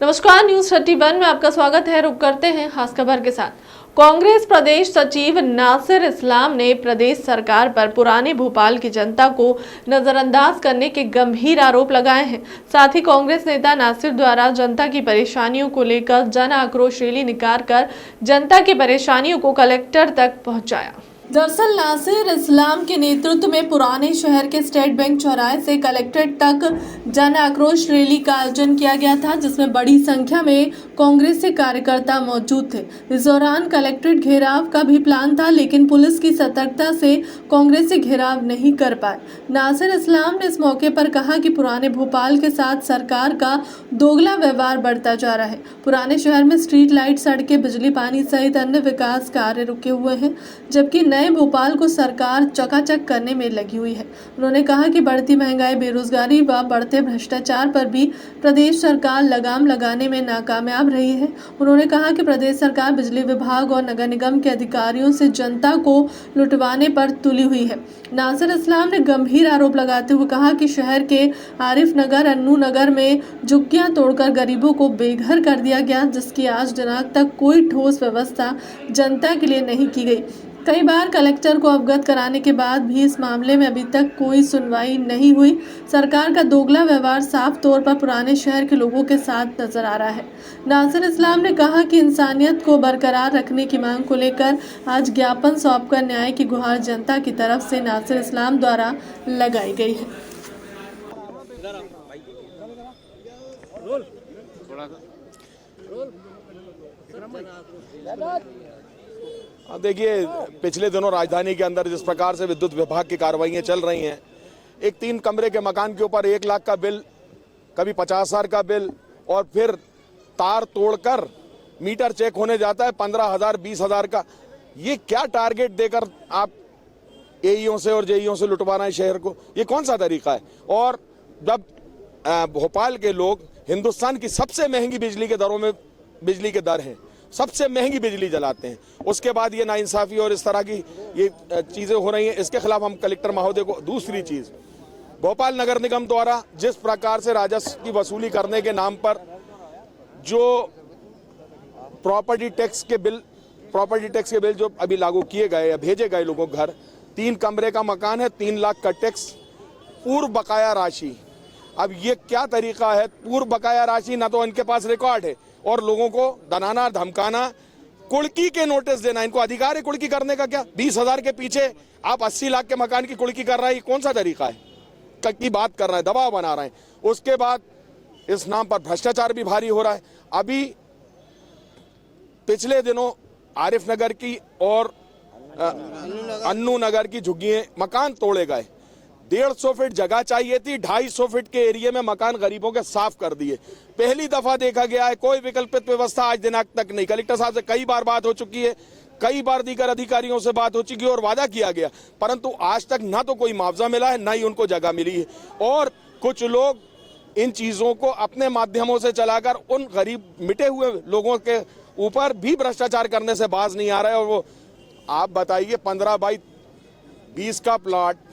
नमस्कार, न्यूज 31 में आपका स्वागत है। रुक करते हैं खास खबर के साथ। कांग्रेस प्रदेश सचिव नासिर इस्लाम ने प्रदेश सरकार पर पुराने भोपाल की जनता को नजरअंदाज करने के गंभीर आरोप लगाए हैं। साथ ही कांग्रेस नेता नासिर द्वारा जनता की परेशानियों को लेकर जन आक्रोश रैली निकालकर जनता की परेशानियों को कलेक्टर तक पहुंचाया। दरअसल नासिर इस्लाम के नेतृत्व में पुराने शहर के स्टेट बैंक चौराहे से कलेक्ट्रेट तक जन आक्रोश रैली का आयोजन किया गया था, जिसमें बड़ी संख्या में कांग्रेस के कार्यकर्ता मौजूद थे। इस दौरान कलेक्ट्रेट घेराव का भी प्लान था, लेकिन पुलिस की सतर्कता से कांग्रेस घेराव नहीं कर पाए। नासिर इस्लाम ने इस मौके पर कहा कि पुराने भोपाल के साथ सरकार का दोगला व्यवहार बढ़ता जा रहा है। पुराने शहर में स्ट्रीट लाइट, सड़कें, बिजली, पानी सहित अन्य विकास कार्य रुके हुए हैं, जबकि नए भोपाल को सरकार चकाचक करने में लगी हुई है। उन्होंने कहा कि बढ़ती महंगाई, बेरोजगारी व बढ़ते भ्रष्टाचार पर भी प्रदेश सरकार लगाम लगाने में नाकामयाब रही है। उन्होंने कहा कि प्रदेश सरकार बिजली विभाग और नगर निगम के अधिकारियों से जनता को लुटवाने पर तुली हुई है। नासिर इस्लाम ने गंभीर आरोप लगाते हुए कहा कि शहर के आरिफ नगर, अन्नू नगर में झुग्गियां तोड़कर गरीबों को बेघर कर दिया गया, जिसकी आज दिनांक तक कोई ठोस व्यवस्था जनता के लिए नहीं की गई। कई बार कलेक्टर को अवगत कराने के बाद भी इस मामले में अभी तक कोई सुनवाई नहीं हुई। सरकार का दोगला व्यवहार साफ तौर पर पुराने शहर के लोगों के साथ नजर आ रहा है। नासिर इस्लाम ने कहा कि इंसानियत को बरकरार रखने की मांग को लेकर आज ज्ञापन सौंपकर न्याय की गुहार जनता की तरफ से नासिर इस्लाम द्वारा लगाई गई है। अब देखिए, पिछले दिनों राजधानी के अंदर जिस प्रकार से विद्युत विभाग की कार्रवाइयां चल रही हैं, एक 3 कमरे के मकान के ऊपर 1 लाख का बिल, कभी 50,000 का बिल, और फिर तार तोड़कर मीटर चेक होने जाता है 15,000 20,000 का। ये क्या टारगेट देकर आप एईओ से और जेईओ से लुटवा रहे हैं शहर को? ये कौन सा तरीका है? और जब भोपाल के लोग हिंदुस्तान की सबसे महंगी बिजली के दरों में बिजली के दर हैं, सबसे महंगी बिजली जलाते हैं, उसके बाद ये नाइंसाफी और इस तरह की ये चीजें हो रही हैं, इसके खिलाफ हम कलेक्टर महोदय को। दूसरी चीज, भोपाल नगर निगम द्वारा जिस प्रकार से राजस्व की वसूली करने के नाम पर जो प्रॉपर्टी टैक्स के बिल जो अभी लागू किए गए या भेजे गए लोगों को घर, 3 कमरे का मकान है, 3 लाख का टैक्स, पूर्व बकाया राशि। अब ये क्या तरीका है? पूर्व बकाया राशि ना तो इनके पास रिकॉर्ड है, और लोगों को डराना, धमकाना, कुड़की के नोटिस देना। इनको अधिकार है कुड़की करने का क्या? 20,000 के पीछे आप 80 लाख के मकान की कुड़की कर रहे हैं। कौन सा तरीका है? की बात कर रहे हैं, दबाव बना रहे हैं। उसके बाद इस नाम पर भ्रष्टाचार भी भारी हो रहा है। अभी पिछले दिनों आरिफ नगर की और अन्नू नगर की झुग्गियां, मकान तोड़े गए। 150 फीट जगह चाहिए थी, 250 फीट के एरिया में मकान गरीबों के साफ कर दिए। पहली दफा देखा गया है, कोई विकल्पित व्यवस्था आज दिनांक तक नहीं। कलेक्टर साहब से कई बार बात हो चुकी है, कई बार दीगर अधिकारियों से बात हो चुकी है और वादा किया गया, परंतु आज तक ना तो कोई मुआवजा मिला है, ना ही उनको जगह मिली है। और कुछ लोग इन चीजों को अपने माध्यमों से चलाकर उन गरीब मिटे हुए लोगों के ऊपर भी भ्रष्टाचार करने से बाज नहीं आ रहा है। और वो आप बताइए, 15 बाई 20 का प्लॉट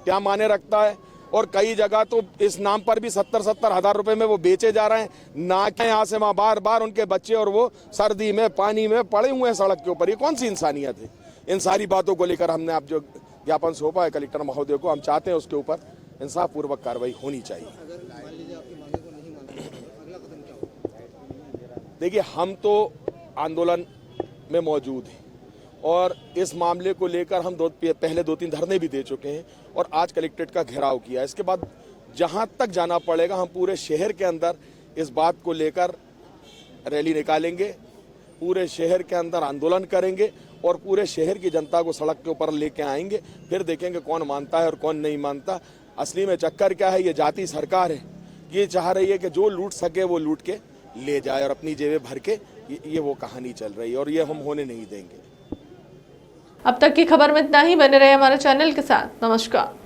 क्या माने रखता है? और कई जगह तो इस नाम पर भी 70-70 हजार रुपए में वो बेचे जा रहे हैं। ना कि यहाँ से वहाँ बार बार उनके बच्चे और वो सर्दी में पानी में पड़े हुए हैं सड़क के ऊपर। ये कौन सी इंसानियत है? इन सारी बातों को लेकर हमने आप जो ज्ञापन सौंपा है कलेक्टर महोदय को, हम चाहते हैं उसके ऊपर इंसाफ पूर्वक कार्रवाई होनी चाहिए। देखिए, हम तो आंदोलन में मौजूद हैं और इस मामले को लेकर हम पहले 2-3 धरने भी दे चुके हैं और आज कलेक्ट्रेट का घेराव किया। इसके बाद जहां तक जाना पड़ेगा, हम पूरे शहर के अंदर इस बात को लेकर रैली निकालेंगे, पूरे शहर के अंदर आंदोलन करेंगे और पूरे शहर की जनता को सड़क के ऊपर लेके आएंगे। फिर देखेंगे कौन मानता है और कौन नहीं मानता। असली में चक्कर क्या है? ये जाति सरकार है, ये चाह रही है कि जो लूट सके वो लूट के ले जाए और अपनी जेबें भर के, ये वो कहानी चल रही है और ये हम होने नहीं देंगे। अब तक की खबर में इतना ही। बने रहे हमारे चैनल के साथ। नमस्कार।